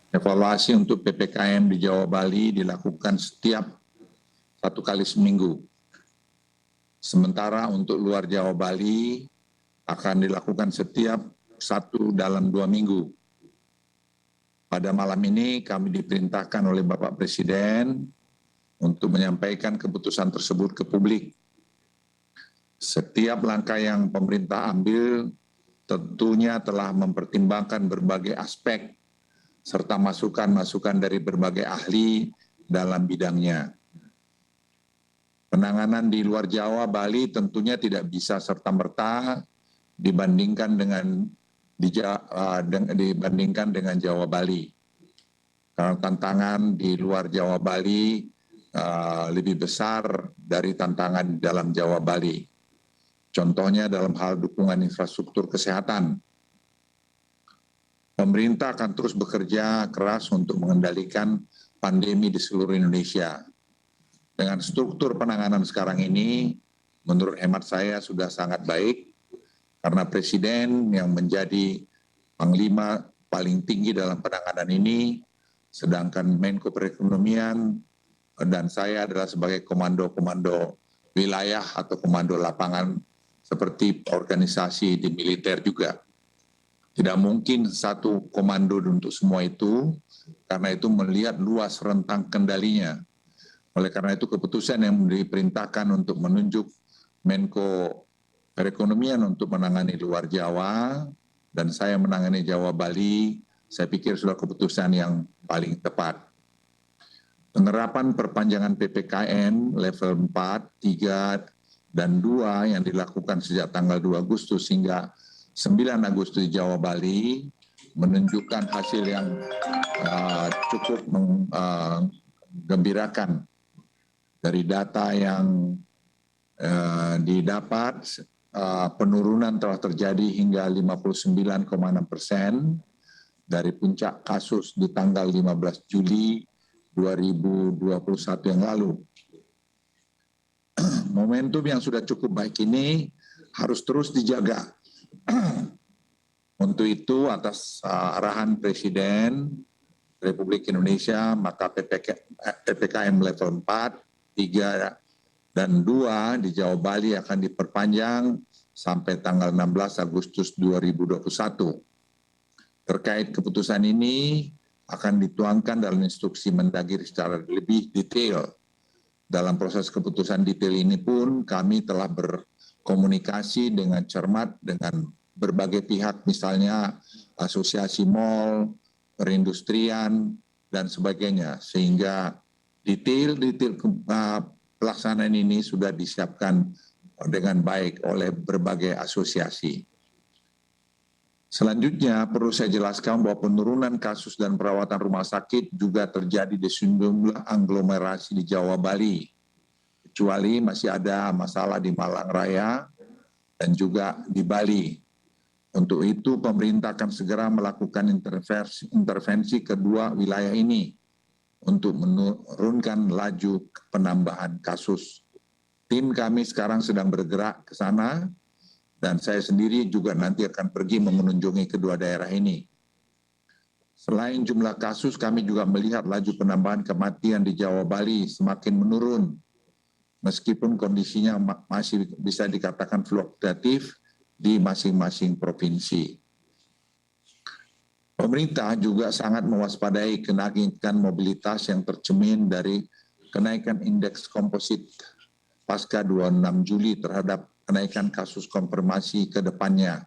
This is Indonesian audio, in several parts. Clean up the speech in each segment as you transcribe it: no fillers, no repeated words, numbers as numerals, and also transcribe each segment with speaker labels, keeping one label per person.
Speaker 1: Evaluasi untuk PPKM di Jawa Bali dilakukan setiap 1 kali seminggu. Sementara untuk luar Jawa Bali akan dilakukan setiap 1 dalam 2 minggu. Pada malam ini kami diperintahkan oleh Bapak Presiden untuk menyampaikan keputusan tersebut ke publik. Setiap langkah yang pemerintah ambil tentunya telah mempertimbangkan berbagai aspek serta masukan-masukan dari berbagai ahli dalam bidangnya. Penanganan di luar Jawa, Bali tentunya tidak bisa serta-merta dibandingkan dengan Jawa Bali. Karena tantangan di luar Jawa Bali lebih besar dari tantangan di dalam Jawa Bali. Contohnya dalam hal dukungan infrastruktur kesehatan. Pemerintah akan terus bekerja keras untuk mengendalikan pandemi di seluruh Indonesia. Dengan struktur penanganan sekarang ini, menurut hemat saya sudah sangat baik, karena Presiden yang menjadi Panglima paling tinggi dalam penanganan ini, sedangkan Menko Perekonomian dan saya adalah sebagai komando-komando wilayah atau komando lapangan seperti organisasi di militer juga. Tidak mungkin satu komando untuk semua itu, karena itu melihat luas rentang kendalinya. Oleh karena itu keputusan yang diperintahkan untuk menunjuk Menko Perekonomian untuk menangani luar Jawa, dan saya menangani Jawa Bali, saya pikir sudah keputusan yang paling tepat. Penerapan perpanjangan PPKM level 4, 3, dan 2 yang dilakukan sejak tanggal 2 Agustus hingga 9 Agustus di Jawa Bali menunjukkan hasil yang cukup menggembirakan. Dari data yang didapat, penurunan telah terjadi hingga 59,6% dari puncak kasus di tanggal 15 Juli 2021 yang lalu. Momentum yang sudah cukup baik ini harus terus dijaga. Untuk itu, atas arahan Presiden Republik Indonesia, maka PPKM level 4, 3, dan 2 di Jawa Bali akan diperpanjang sampai tanggal 16 Agustus 2021. Terkait keputusan ini akan dituangkan dalam instruksi Mendagri secara lebih detail. Dalam proses keputusan detail ini pun kami telah berkomunikasi dengan cermat dengan berbagai pihak, misalnya asosiasi mal, perindustrian, dan sebagainya, sehingga detail-detail pelaksanaan ini sudah disiapkan dengan baik oleh berbagai asosiasi. Selanjutnya perlu saya jelaskan bahwa penurunan kasus dan perawatan rumah sakit juga terjadi di sejumlah aglomerasi di Jawa Bali, kecuali masih ada masalah di Malang Raya dan juga di Bali. Untuk itu pemerintah akan segera melakukan intervensi kedua wilayah ini untuk menurunkan laju penambahan kasus. Tim kami sekarang sedang bergerak ke sana, dan saya sendiri juga nanti akan pergi mengunjungi kedua daerah ini. Selain jumlah kasus, kami juga melihat laju penambahan kematian di Jawa Bali semakin menurun, meskipun kondisinya masih bisa dikatakan fluktuatif di masing-masing provinsi. Pemerintah juga sangat mewaspadai kenaikan mobilitas yang tercermin dari kenaikan indeks komposit pasca 26 Juli terhadap kenaikan kasus konfirmasi ke depannya.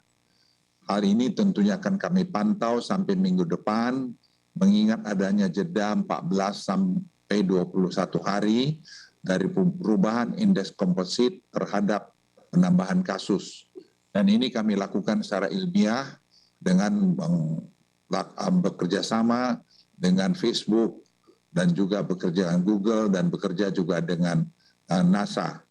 Speaker 1: Hal ini tentunya akan kami pantau sampai minggu depan, mengingat adanya jeda 14 sampai 21 hari dari perubahan indeks komposit terhadap penambahan kasus. Dan ini kami lakukan secara ilmiah dengan bekerja sama dengan Facebook dan juga bekerja dengan Google dan bekerja juga dengan NASA.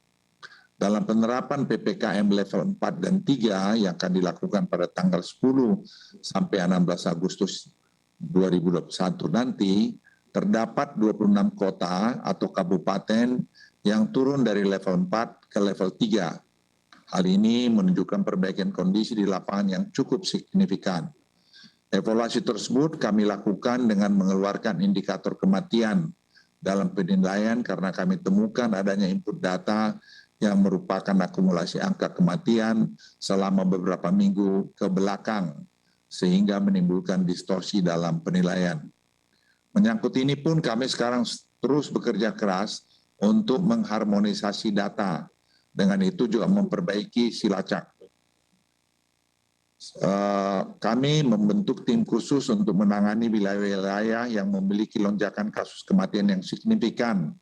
Speaker 1: Dalam penerapan PPKM level 4 dan 3 yang akan dilakukan pada tanggal 10 sampai 16 Agustus 2021 nanti, terdapat 26 kota atau kabupaten yang turun dari level 4 ke level 3. Hal ini menunjukkan perbaikan kondisi di lapangan yang cukup signifikan. Evaluasi tersebut kami lakukan dengan mengeluarkan indikator kematian dalam penilaian karena kami temukan adanya input data yang merupakan akumulasi angka kematian selama beberapa minggu ke belakang, sehingga menimbulkan distorsi dalam penilaian. Menyangkut ini pun kami sekarang terus bekerja keras untuk mengharmonisasi data. Dengan itu juga memperbaiki silacak. Kami membentuk tim khusus untuk menangani wilayah-wilayah yang memiliki lonjakan kasus kematian yang signifikan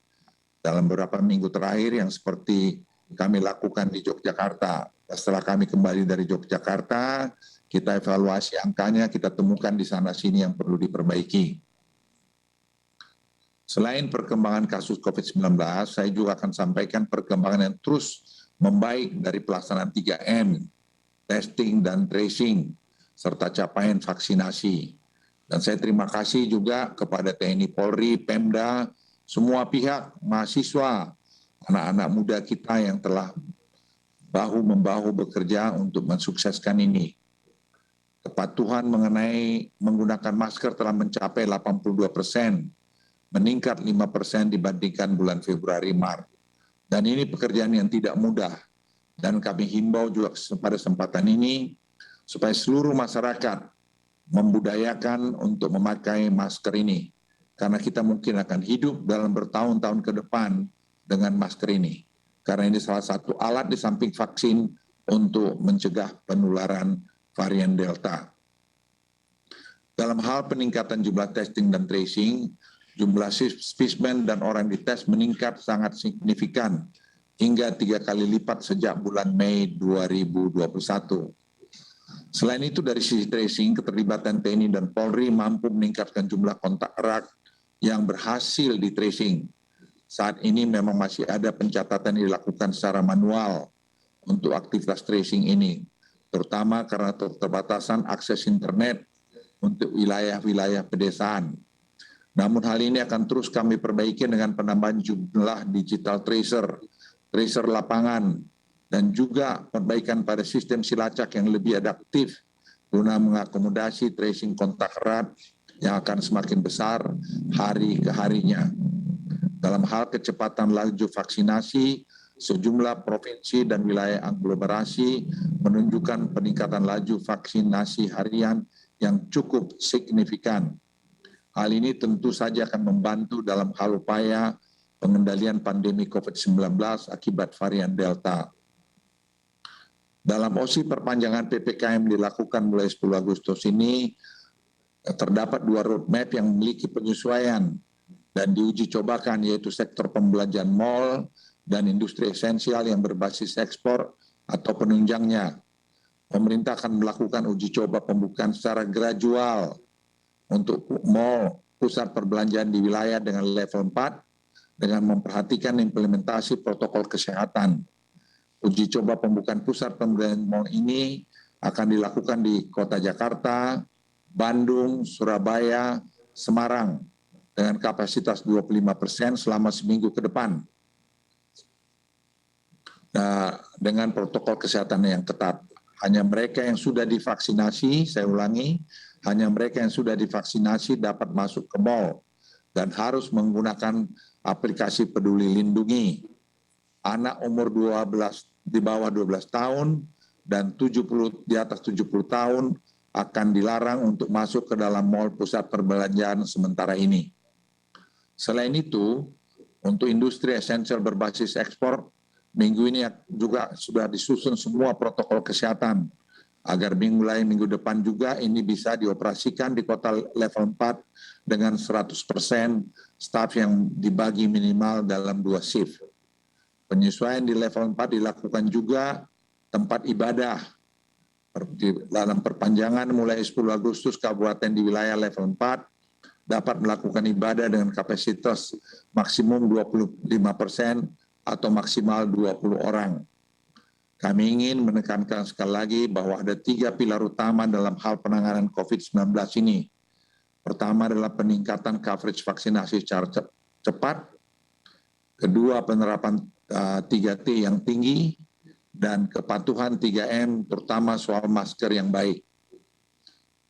Speaker 1: dalam beberapa minggu terakhir yang seperti kami lakukan di Yogyakarta. Setelah kami kembali dari Yogyakarta, kita evaluasi angkanya, kita temukan di sana-sini yang perlu diperbaiki. Selain perkembangan kasus COVID-19, saya juga akan sampaikan perkembangan yang terus membaik dari pelaksanaan 3M, testing dan tracing, serta capaian vaksinasi. Dan saya terima kasih juga kepada TNI Polri, Pemda, semua pihak, mahasiswa, anak-anak muda kita yang telah bahu-membahu bekerja untuk mensukseskan ini. Kepatuhan mengenai menggunakan masker telah mencapai 82%, meningkat 5% dibandingkan bulan Februari-Maret. Dan ini pekerjaan yang tidak mudah. Dan kami himbau juga pada kesempatan ini supaya seluruh masyarakat membudayakan untuk memakai masker ini. Karena kita mungkin akan hidup dalam bertahun-tahun ke depan dengan masker ini. Karena ini salah satu alat di samping vaksin untuk mencegah penularan varian Delta. Dalam hal peningkatan jumlah testing dan tracing, jumlah spesimen dan orang dites meningkat sangat signifikan hingga 3 kali lipat sejak bulan Mei 2021. Selain itu dari sisi tracing, keterlibatan TNI dan Polri mampu meningkatkan jumlah kontak erat yang berhasil di tracing. Saat ini memang masih ada pencatatan yang dilakukan secara manual untuk aktivitas tracing ini, terutama karena keterbatasan akses internet untuk wilayah-wilayah pedesaan. Namun hal ini akan terus kami perbaiki dengan penambahan jumlah digital tracer lapangan, dan juga perbaikan pada sistem silacak yang lebih adaptif guna mengakomodasi tracing kontak erat yang akan semakin besar hari ke harinya. Dalam hal kecepatan laju vaksinasi, sejumlah provinsi dan wilayah aglomerasi menunjukkan peningkatan laju vaksinasi harian yang cukup signifikan. Hal ini tentu saja akan membantu dalam hal upaya pengendalian pandemi COVID-19 akibat varian Delta. Dalam OSI perpanjangan PPKM dilakukan mulai 10 Agustus ini, terdapat 2 roadmap yang memiliki penyesuaian dan diuji cobakan, yaitu sektor pembelanjaan mal dan industri esensial yang berbasis ekspor atau penunjangnya. Pemerintah akan melakukan uji coba pembukaan secara gradual untuk mal pusat perbelanjaan di wilayah dengan level 4 dengan memperhatikan implementasi protokol kesehatan. Uji coba pembukaan pusat perbelanjaan mal ini akan dilakukan di Kota Jakarta, Bandung, Surabaya, Semarang dengan kapasitas 25% selama seminggu ke depan. Nah, dengan protokol kesehatan yang ketat. Hanya mereka yang sudah divaksinasi, saya ulangi, hanya mereka yang sudah divaksinasi dapat masuk ke mal dan harus menggunakan aplikasi Peduli Lindungi. Anak umur 12 di bawah 12 tahun dan 70 di atas 70 tahun akan dilarang untuk masuk ke dalam mal pusat perbelanjaan sementara ini. Selain itu, untuk industri esensial berbasis ekspor, minggu ini juga sudah disusun semua protokol kesehatan agar mulai minggu depan juga ini bisa dioperasikan di kota level 4 dengan 100% staf yang dibagi minimal dalam 2 shift. Penyesuaian di level 4 dilakukan juga tempat ibadah. Dalam perpanjangan mulai 10 Agustus, kabupaten di wilayah level 4 dapat melakukan ibadah dengan kapasitas maksimum 25% atau maksimal 20 orang. Kami ingin menekankan sekali lagi bahwa ada 3 pilar utama dalam hal penanganan COVID-19 ini. Pertama adalah peningkatan coverage vaksinasi secara cepat. Kedua, penerapan 3T yang tinggi. Dan kepatuhan 3M, terutama soal masker yang baik.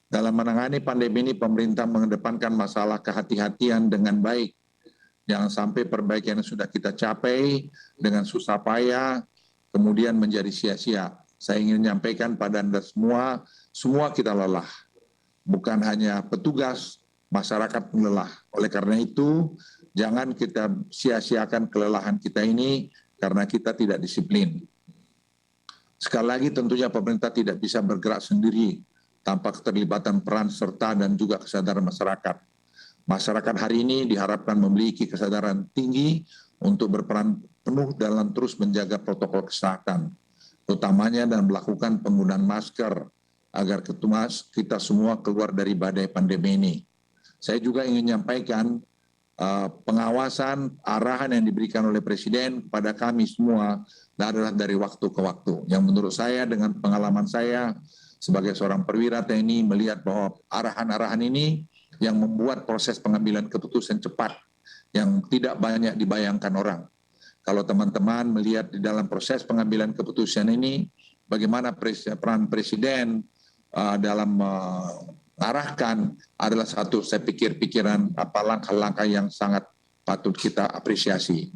Speaker 1: Dalam menangani pandemi ini, pemerintah mengedepankan masalah kehati-hatian dengan baik. Jangan sampai perbaikan yang sudah kita capai dengan susah payah, kemudian menjadi sia-sia. Saya ingin menyampaikan pada Anda semua, semua kita lelah. Bukan hanya petugas, masyarakat lelah. Oleh karena itu, jangan kita sia-siakan kelelahan kita ini karena kita tidak disiplin. Sekali lagi tentunya pemerintah tidak bisa bergerak sendiri tanpa keterlibatan peran serta dan juga kesadaran masyarakat. Masyarakat hari ini diharapkan memiliki kesadaran tinggi untuk berperan penuh dalam terus menjaga protokol kesehatan, utamanya dan melakukan penggunaan masker agar kita semua keluar dari badai pandemi ini. Saya juga ingin menyampaikan pengawasan arahan yang diberikan oleh Presiden kepada kami semua adalah dari waktu ke waktu. Yang menurut saya dengan pengalaman saya sebagai seorang perwira TNI melihat bahwa arahan-arahan ini yang membuat proses pengambilan keputusan cepat yang tidak banyak dibayangkan orang. Kalau teman-teman melihat di dalam proses pengambilan keputusan ini, bagaimana peran Presiden dalam mengarahkan adalah satu, saya pikir, pikiran langkah-langkah yang sangat patut kita apresiasi.